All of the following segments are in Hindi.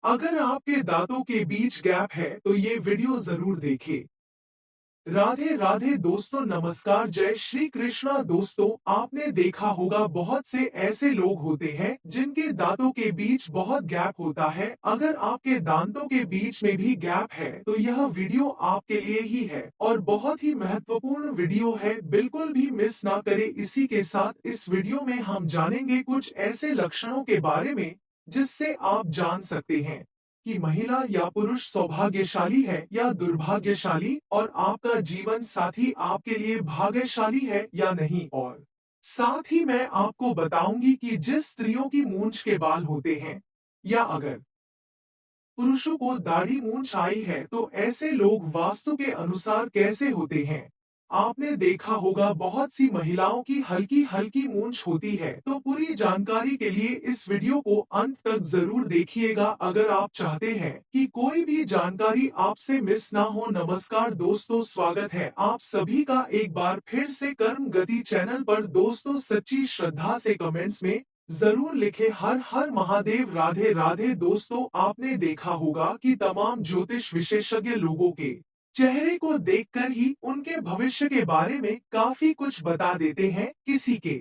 अगर आपके दांतों के बीच गैप है तो ये वीडियो जरूर देखें। राधे राधे दोस्तों, नमस्कार, जय श्री कृष्णा। दोस्तों, आपने देखा होगा बहुत से ऐसे लोग होते हैं जिनके दांतों के बीच बहुत गैप होता है। अगर आपके दांतों के बीच में भी गैप है तो यह वीडियो आपके लिए ही है और बहुत ही महत्वपूर्ण वीडियो है, बिल्कुल भी मिस ना करें। इसी के साथ इस वीडियो में हम जानेंगे कुछ ऐसे लक्षणों के बारे में जिससे आप जान सकते हैं कि महिला या पुरुष सौभाग्यशाली है या दुर्भाग्यशाली, और आपका जीवन साथी आपके लिए भाग्यशाली है या नहीं। और साथ ही मैं आपको बताऊंगी कि जिस स्त्रियों की मूंछ के बाल होते हैं या अगर पुरुषों को दाढ़ी मूंछ आई है तो ऐसे लोग वास्तु के अनुसार कैसे होते हैं। आपने देखा होगा बहुत सी महिलाओं की हल्की हल्की मूंछ होती है। तो पूरी जानकारी के लिए इस वीडियो को अंत तक जरूर देखिएगा अगर आप चाहते हैं कि कोई भी जानकारी आपसे मिस ना हो। नमस्कार दोस्तों, स्वागत है आप सभी का एक बार फिर से कर्म गति चैनल पर। दोस्तों, सच्ची श्रद्धा से कमेंट्स में जरूर लिखे हर हर महादेव, राधे राधे। दोस्तों, आपने देखा होगा कि तमाम ज्योतिष विशेषज्ञ लोगों के चेहरे को देखकर ही उनके भविष्य के बारे में काफी कुछ बता देते हैं। किसी के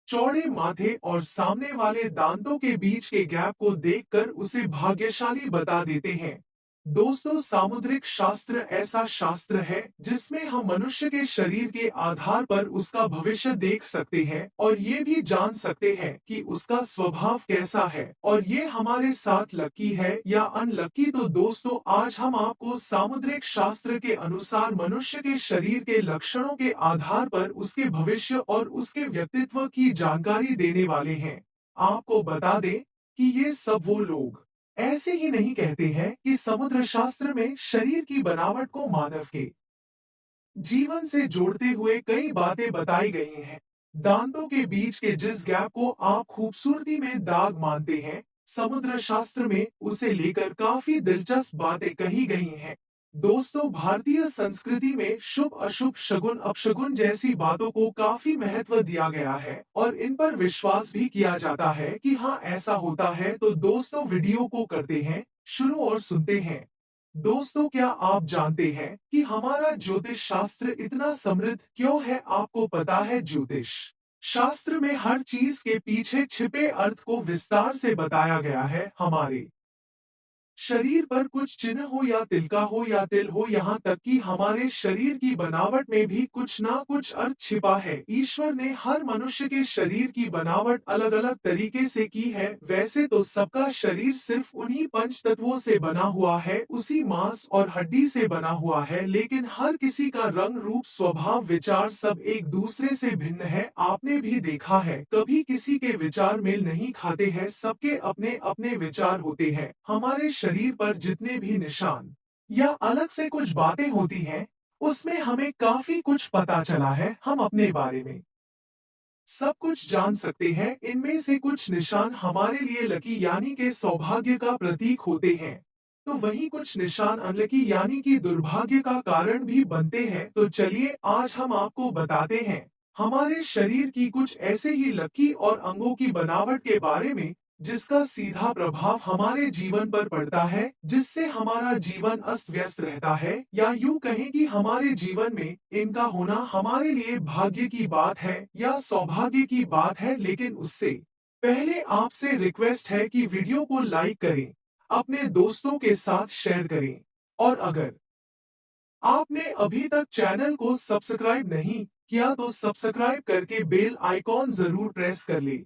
चौड़े माथे और सामने वाले दांतों के बीच के गैप को देखकर उसे भाग्यशाली बता देते हैं। दोस्तों, सामुद्रिक शास्त्र ऐसा शास्त्र है जिसमें हम मनुष्य के शरीर के आधार पर उसका भविष्य देख सकते हैं और ये भी जान सकते हैं कि उसका स्वभाव कैसा है और ये हमारे साथ लकी है या अनलकी। तो दोस्तों, आज हम आपको सामुद्रिक शास्त्र के अनुसार मनुष्य के शरीर के लक्षणों के आधार पर उसके भविष्य और उसके व्यक्तित्व की जानकारी देने वाले हैं। आपको बता दें कि ये सब वो लोग ऐसे ही नहीं कहते हैं कि समुद्र शास्त्र में शरीर की बनावट को मानव के जीवन से जोड़ते हुए कई बातें बताई गई हैं। दांतों के बीच के जिस गैप को आप खूबसूरती में दाग मानते हैं, समुद्र शास्त्र में उसे लेकर काफी दिलचस्प बातें कही गई हैं। दोस्तों, भारतीय संस्कृति में शुभ अशुभ शगुन अपशगुन जैसी बातों को काफी महत्व दिया गया है और इन पर विश्वास भी किया जाता है कि हाँ, ऐसा होता है। तो दोस्तों, वीडियो को करते हैं शुरू और सुनते हैं। दोस्तों, क्या आप जानते हैं कि हमारा ज्योतिष शास्त्र इतना समृद्ध क्यों है? आपको पता है, ज्योतिष शास्त्र में हर चीज के पीछे छिपे अर्थ को विस्तार से बताया गया है। हमारे शरीर पर कुछ चिन्ह हो या तिलका हो या तिल हो, यहाँ तक कि हमारे शरीर की बनावट में भी कुछ ना कुछ अर्थ छिपा है। ईश्वर ने हर मनुष्य के शरीर की बनावट अलग अलग तरीके से की है। वैसे तो सबका शरीर सिर्फ उन्हीं पंच तत्वों से बना हुआ है, उसी मांस और हड्डी से बना हुआ है, लेकिन हर किसी का रंग रूप स्वभाव विचार सब एक दूसरे से भिन्न है। आपने भी देखा है, कभी किसी के विचार मेल नहीं खाते हैं, सबके अपने अपने विचार होते हैं। हमारे शरीर पर जितने भी निशान या अलग से कुछ बातें होती हैं, उसमें हमें काफी कुछ पता चला है। हम अपने बारे में सब कुछ जान सकते हैं। इनमें से कुछ निशान हमारे लिए लकी यानी के सौभाग्य का प्रतीक होते हैं, तो वहीं कुछ निशान अनलकी यानी कि दुर्भाग्य का कारण भी बनते हैं। तो चलिए आज हम आपको बताते हैं हमारे शरीर की कुछ ऐसे ही लकी और अंगों की बनावट के बारे में जिसका सीधा प्रभाव हमारे जीवन पर पड़ता है, जिससे हमारा जीवन अस्त व्यस्त रहता है, या यूं कहें कि हमारे जीवन में इनका होना हमारे लिए भाग्य की बात है या सौभाग्य की बात है। लेकिन उससे पहले आपसे रिक्वेस्ट है कि वीडियो को लाइक करें, अपने दोस्तों के साथ शेयर करें, और अगर आपने अभी तक चैनल को सब्सक्राइब नहीं किया तो सब्सक्राइब करके बेल आइकॉन जरूर प्रेस कर ले।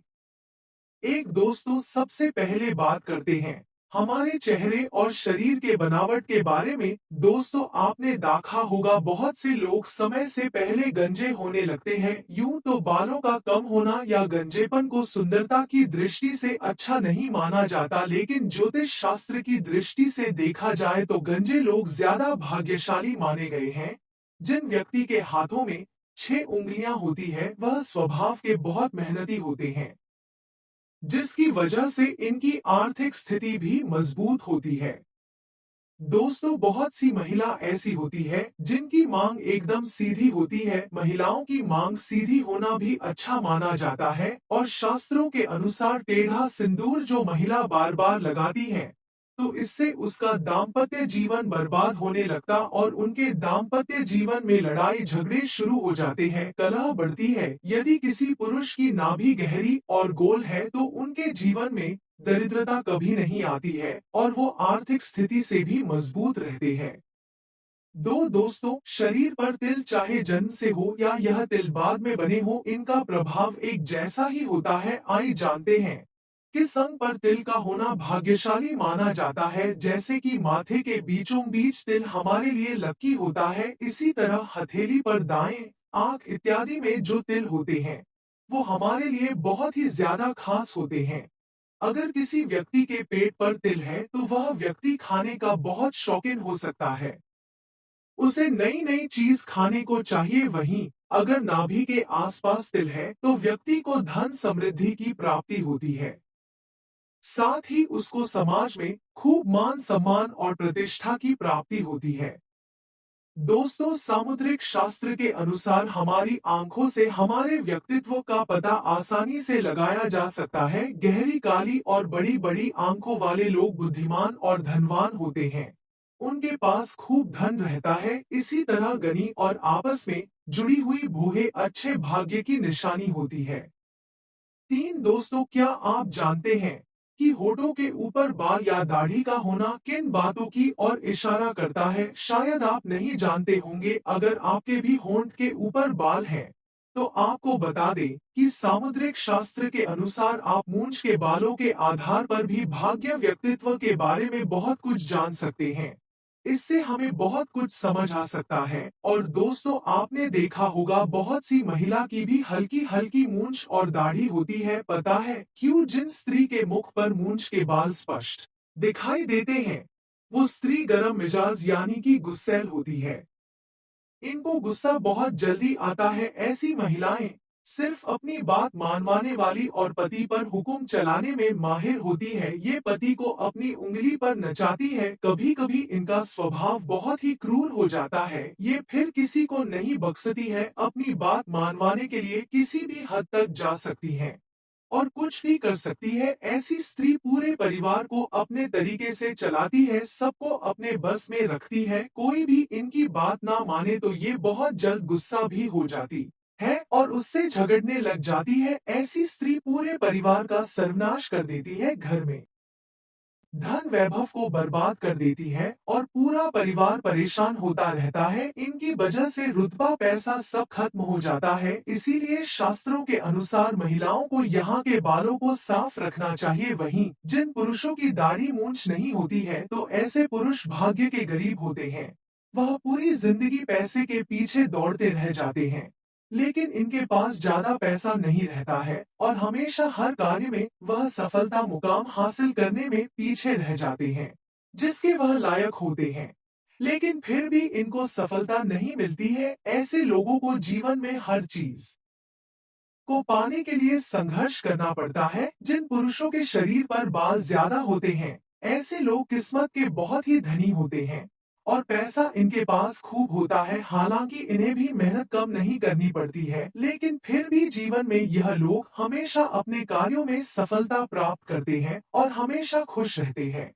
एक दोस्तों, सबसे पहले बात करते हैं हमारे चेहरे और शरीर के बनावट के बारे में। दोस्तों, आपने देखा होगा बहुत से लोग समय से पहले गंजे होने लगते हैं। यूं तो बालों का कम होना या गंजेपन को सुंदरता की दृष्टि से अच्छा नहीं माना जाता, लेकिन ज्योतिष शास्त्र की दृष्टि से देखा जाए तो गंजे लोग ज्यादा भाग्यशाली माने गए हैं। जिन व्यक्ति के हाथों में 6 उंगलियां होती है वह स्वभाव के बहुत मेहनती होते हैं, जिसकी वजह से इनकी आर्थिक स्थिति भी मजबूत होती है। दोस्तों, बहुत सी महिला ऐसी होती है जिनकी मांग एकदम सीधी होती है। महिलाओं की मांग सीधी होना भी अच्छा माना जाता है और शास्त्रों के अनुसार टेढ़ा सिंदूर जो महिला बार बार लगाती है तो इससे उसका दाम्पत्य जीवन बर्बाद होने लगता और उनके दाम्पत्य जीवन में लड़ाई झगड़े शुरू हो जाते हैं, कलह बढ़ती है। यदि किसी पुरुष की नाभि गहरी और गोल है तो उनके जीवन में दरिद्रता कभी नहीं आती है और वो आर्थिक स्थिति से भी मजबूत रहते हैं। दो दोस्तों, शरीर पर तिल चाहे जन्म से हो या यह तिल बाद में बने हो, इनका प्रभाव एक जैसा ही होता है। आइए जानते हैं कि संग पर तिल का होना भाग्यशाली माना जाता है। जैसे कि माथे के बीचों बीच तिल हमारे लिए लकी होता है, इसी तरह हथेली पर दाएं, आंख इत्यादि में जो तिल होते हैं वो हमारे लिए बहुत ही ज्यादा खास होते हैं। अगर किसी व्यक्ति के पेट पर तिल है तो वह व्यक्ति खाने का बहुत शौकीन हो सकता है। उसे नई नई चीज खाने को चाहिए। वहीं अगर नाभि के आसपास तिल है तो व्यक्ति को धन समृद्धि की प्राप्ति होती है। साथ ही उसको समाज में खूब मान सम्मान और प्रतिष्ठा की प्राप्ति होती है। दोस्तों, सामुद्रिक शास्त्र के अनुसार हमारी आंखों से हमारे व्यक्तित्व का पता आसानी से लगाया जा सकता है। गहरी काली और बड़ी बड़ी आंखों वाले लोग बुद्धिमान और धनवान होते हैं। उनके पास खूब धन रहता है। इसी तरह गनी और आपस में जुड़ी हुई भूहें अच्छे भाग्य की निशानी होती है। दोस्तों, क्या आप जानते हैं कि होठों के ऊपर बाल या दाढ़ी का होना किन बातों की ओर इशारा करता है? शायद आप नहीं जानते होंगे। अगर आपके भी होंठ के ऊपर बाल हैं, तो आपको बता दें कि सामुद्रिक शास्त्र के अनुसार आप मूंछ के बालों के आधार पर भी भाग्य व्यक्तित्व के बारे में बहुत कुछ जान सकते हैं। इससे हमें बहुत कुछ समझ आ सकता है। और दोस्तों, आपने देखा होगा बहुत सी महिला की भी हल्की हल्की मूंछ और दाढ़ी होती है। पता है क्यों? जिन स्त्री के मुख पर मूंछ के बाल स्पष्ट दिखाई देते हैं वो स्त्री गर्म मिजाज यानी कि गुस्सैल होती है। इनको गुस्सा बहुत जल्दी आता है। ऐसी महिलाएं सिर्फ अपनी बात मानवाने वाली और पति पर हुक्म चलाने में माहिर होती है। ये पति को अपनी उंगली पर नचाती है। कभी कभी इनका स्वभाव बहुत ही क्रूर हो जाता है। ये फिर किसी को नहीं बख्शती है। अपनी बात मानवाने के लिए किसी भी हद तक जा सकती है और कुछ भी कर सकती है। ऐसी स्त्री पूरे परिवार को अपने तरीके से चलाती है, सबको अपने बस में रखती है। कोई भी इनकी बात ना माने तो ये बहुत जल्द गुस्सा भी हो जाती है और उससे झगड़ने लग जाती है। ऐसी स्त्री पूरे परिवार का सर्वनाश कर देती है, घर में धन वैभव को बर्बाद कर देती है और पूरा परिवार परेशान होता रहता है। इनकी वजह से रुतबा पैसा सब खत्म हो जाता है। इसीलिए शास्त्रों के अनुसार महिलाओं को यहाँ के बालों को साफ रखना चाहिए। वहीं जिन पुरुषों की दाढ़ी मूंछ नहीं होती है तो ऐसे पुरुष भाग्य के गरीब होते हैं। वह पूरी जिंदगी पैसे के पीछे दौड़ते रह जाते हैं, लेकिन इनके पास ज्यादा पैसा नहीं रहता है और हमेशा हर कार्य में वह सफलता मुकाम हासिल करने में पीछे रह जाते हैं जिसके वह लायक होते हैं। लेकिन फिर भी इनको सफलता नहीं मिलती है। ऐसे लोगों को जीवन में हर चीज को पाने के लिए संघर्ष करना पड़ता है। जिन पुरुषों के शरीर पर बाल ज्यादा होते हैं ऐसे लोग किस्मत के बहुत ही धनी होते हैं और पैसा इनके पास खूब होता है। हालांकि इन्हें भी मेहनत कम नहीं करनी पड़ती है, लेकिन फिर भी जीवन में यह लोग हमेशा अपने कार्यों में सफलता प्राप्त करते हैं और हमेशा खुश रहते हैं।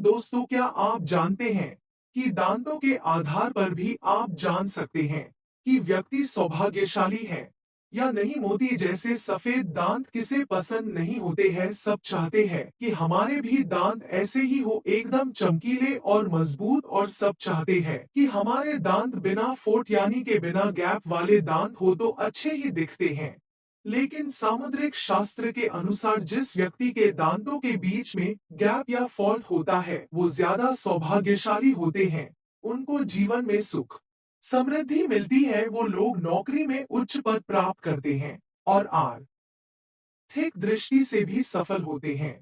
दोस्तों, क्या आप जानते हैं कि दांतों के आधार पर भी आप जान सकते हैं कि व्यक्ति सौभाग्यशाली है या नहीं? मोती जैसे सफेद दांत किसे पसंद नहीं होते हैं? सब चाहते हैं कि हमारे भी दांत ऐसे ही हो, एकदम चमकीले और मजबूत। और सब चाहते हैं कि हमारे दांत बिना फोट यानी के बिना गैप वाले दांत हो तो अच्छे ही दिखते हैं। लेकिन सामुद्रिक शास्त्र के अनुसार जिस व्यक्ति के दांतों के बीच में गैप या फॉल्ट होता है वो ज्यादा सौभाग्यशाली होते हैं। उनको जीवन में सुख समृद्धि मिलती है। वो लोग नौकरी में उच्च पद प्राप्त करते हैं और आर्थिक दृष्टि से भी सफल होते हैं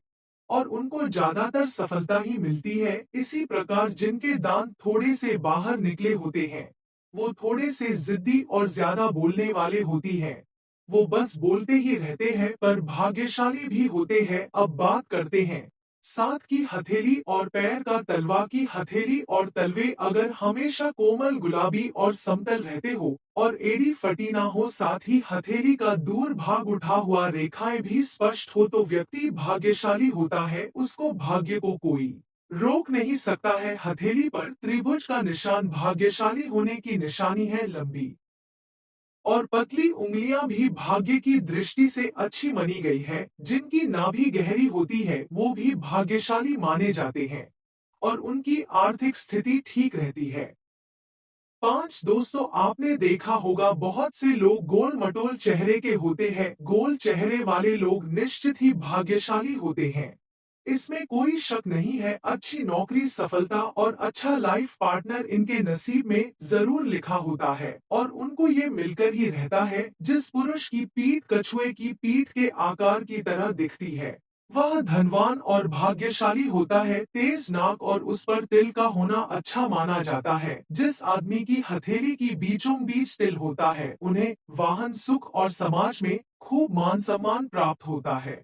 और उनको ज्यादातर सफलता ही मिलती है। इसी प्रकार जिनके दांत थोड़े से बाहर निकले होते हैं वो थोड़े से जिद्दी और ज्यादा बोलने वाले होती हैं। वो बस बोलते ही रहते हैं पर भाग्यशाली भी होते हैं। अब बात करते हैं साथ की हथेली और पैर का तलवा की हथेली और तलवे अगर हमेशा कोमल गुलाबी और समतल रहते हो और एड़ी फटी ना हो, साथ ही हथेली का दूर भाग उठा हुआ रेखाएं भी स्पष्ट हो, तो व्यक्ति भाग्यशाली होता है। उसको भाग्य को कोई रोक नहीं सकता है। हथेली पर त्रिभुज का निशान भाग्यशाली होने की निशानी है। लंबी और पतली उंगलियां भी भाग्य की दृष्टि से अच्छी मानी गई है। जिनकी नाभि गहरी होती है वो भी भाग्यशाली माने जाते हैं और उनकी आर्थिक स्थिति ठीक रहती है। 5 दोस्तों, आपने देखा होगा बहुत से लोग गोल मटोल चेहरे के होते हैं। गोल चेहरे वाले लोग निश्चित ही भाग्यशाली होते हैं, इसमें कोई शक नहीं है। अच्छी नौकरी, सफलता और अच्छा लाइफ पार्टनर इनके नसीब में जरूर लिखा होता है और उनको ये मिलकर ही रहता है। जिस पुरुष की पीठ कछुए की पीठ के आकार की तरह दिखती है वह धनवान और भाग्यशाली होता है। तेज नाक और उस पर तिल का होना अच्छा माना जाता है। जिस आदमी की हथेली की बीचों बीच तिल होता है उन्हें वाहन, सुख और समाज में खूब मान सम्मान प्राप्त होता है।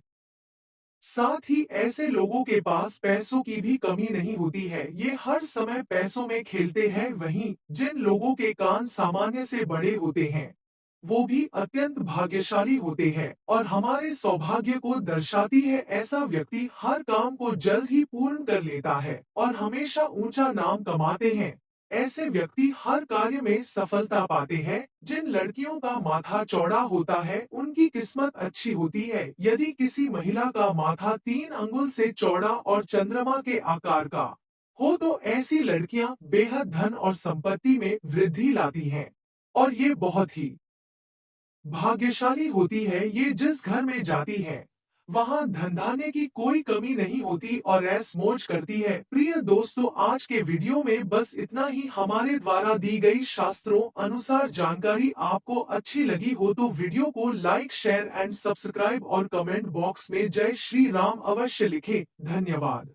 साथ ही ऐसे लोगों के पास पैसों की भी कमी नहीं होती है। ये हर समय पैसों में खेलते हैं। वहीं जिन लोगों के कान सामान्य से बड़े होते हैं वो भी अत्यंत भाग्यशाली होते हैं और हमारे सौभाग्य को दर्शाती है। ऐसा व्यक्ति हर काम को जल्द ही पूर्ण कर लेता है और हमेशा ऊंचा नाम कमाते हैं। ऐसे व्यक्ति हर कार्य में सफलता पाते हैं। जिन लड़कियों का माथा चौड़ा होता है उनकी किस्मत अच्छी होती है। यदि किसी महिला का माथा 3 अंगुल से चौड़ा और चंद्रमा के आकार का हो तो ऐसी लड़कियां बेहद धन और संपत्ति में वृद्धि लाती हैं और ये बहुत ही भाग्यशाली होती है। ये जिस घर में जाती है वहां धन की कोई कमी नहीं होती और ऐश मौज करती है। प्रिय दोस्तों, आज के वीडियो में बस इतना ही। हमारे द्वारा दी गई शास्त्रों अनुसार जानकारी आपको अच्छी लगी हो तो वीडियो को लाइक, शेयर एंड सब्सक्राइब और कमेंट बॉक्स में जय श्री राम अवश्य लिखें। धन्यवाद।